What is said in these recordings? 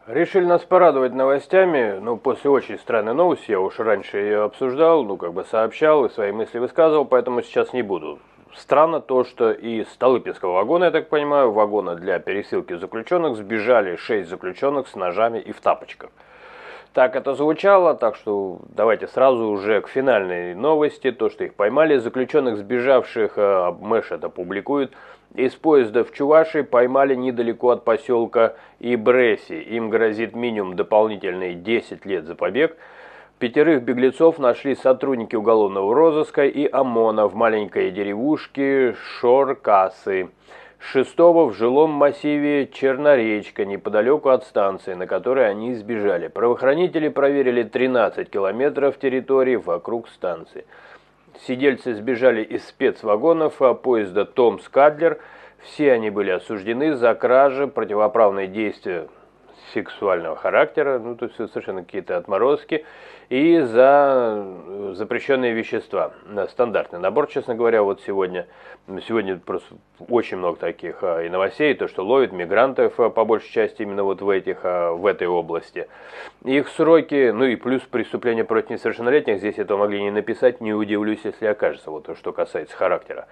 Решили нас порадовать новостями, после очень странной новости, я уж раньше ее обсуждал, сообщал и свои мысли высказывал, поэтому сейчас не буду. Странно то, что из Столыпинского вагона, я так понимаю, вагона для пересылки заключенных, сбежали 6 заключенных с ножами и в тапочках. Так это звучало, так что давайте сразу уже к финальной новости. То, что их поймали, заключенных сбежавших, Мэш это публикует, из поезда в Чувашии поймали недалеко от поселка Ибреси. Им грозит минимум дополнительные 10 лет за побег. 5 беглецов нашли сотрудники уголовного розыска и ОМОНа в маленькой деревушке Шоркасы. 6-го в жилом массиве Черноречка, неподалеку от станции, на которой они сбежали. Правоохранители проверили 13 километров территории вокруг станции. Сидельцы сбежали из спецвагонов поезда Томск-Адлер. Все они были осуждены за кражи, противоправные действия сексуального характера, то есть совершенно какие-то отморозки, и за запрещенные вещества. Стандартный набор, честно говоря, вот сегодня просто очень много таких и новостей, то, что ловят мигрантов по большей части именно вот в этой области. Их сроки, и плюс преступления против несовершеннолетних, здесь этого могли не написать, не удивлюсь, если окажется, вот то, что касается характера.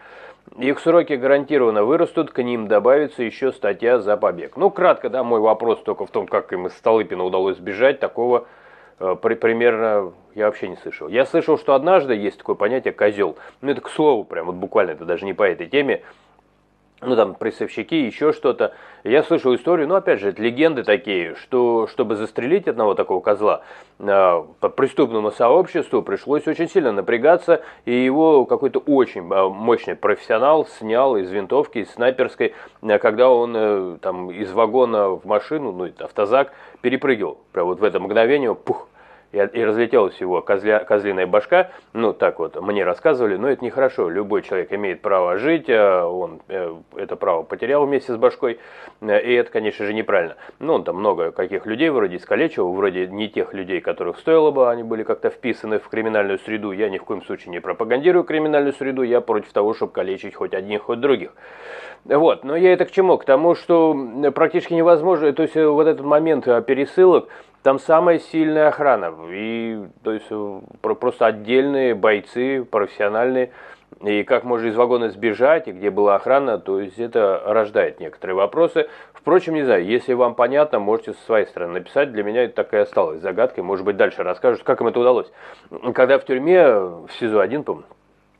Их сроки гарантированно вырастут, к ним добавится еще статья за побег. Кратко, мой вопрос только в том, как им из Столыпина удалось сбежать, такого примерно я вообще не слышал. Я слышал, что однажды есть такое понятие «козел». Это к слову, прям вот буквально, это даже не по этой теме. Там прессовщики, еще что-то. Я слышал историю, опять же, это легенды такие, что чтобы застрелить одного такого козла, по преступному сообществу пришлось очень сильно напрягаться, и его какой-то очень мощный профессионал снял из винтовки, из снайперской, когда он там из вагона в машину, автозак, перепрыгивал. Прям вот в это мгновение, пух, и разлетелась его козлиная башка. Так вот мне рассказывали, но это нехорошо. Любой человек имеет право жить, он это право потерял вместе с башкой, и это, конечно же, неправильно. Он там много каких людей вроде искалечил, вроде не тех людей, которых стоило бы, они были как-то вписаны в криминальную среду. Я ни в коем случае не пропагандирую криминальную среду, я против того, чтобы калечить хоть одних, хоть других. Вот, но я это к чему? К тому, что практически невозможно, то есть вот этот момент пересылок, там самая сильная охрана, и то есть просто отдельные бойцы, профессиональные, и как можно из вагона сбежать, и где была охрана, то есть это рождает некоторые вопросы. Впрочем, не знаю, если вам понятно, можете со своей стороны написать, для меня это так и осталось загадкой, может быть, дальше расскажут, как им это удалось. Когда в тюрьме, в СИЗО-1, по-моему,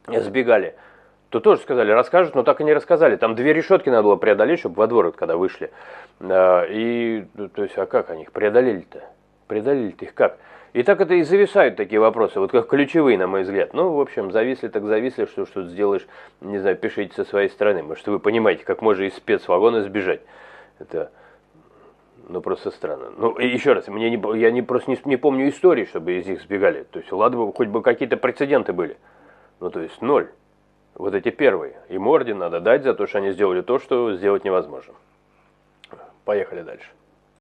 сбегали, то тоже сказали, расскажут, но так и не рассказали. Там 2 решетки надо было преодолеть, чтобы во двор, когда вышли. И, то есть, а как они их преодолели-то? Преодолели-то их как? И так это и зависают такие вопросы, вот как ключевые, на мой взгляд. В общем, зависли так зависли, что что-то сделаешь, не знаю, пишите со своей стороны. Может, вы понимаете, как можно из спецвагона сбежать. Это, просто странно. И еще раз, я просто не помню истории, чтобы из них сбегали. То есть, ладно бы, хоть бы какие-то прецеденты были. То есть, 0. Вот эти первые. Им орден надо дать за то, что они сделали то, что сделать невозможно. Поехали дальше.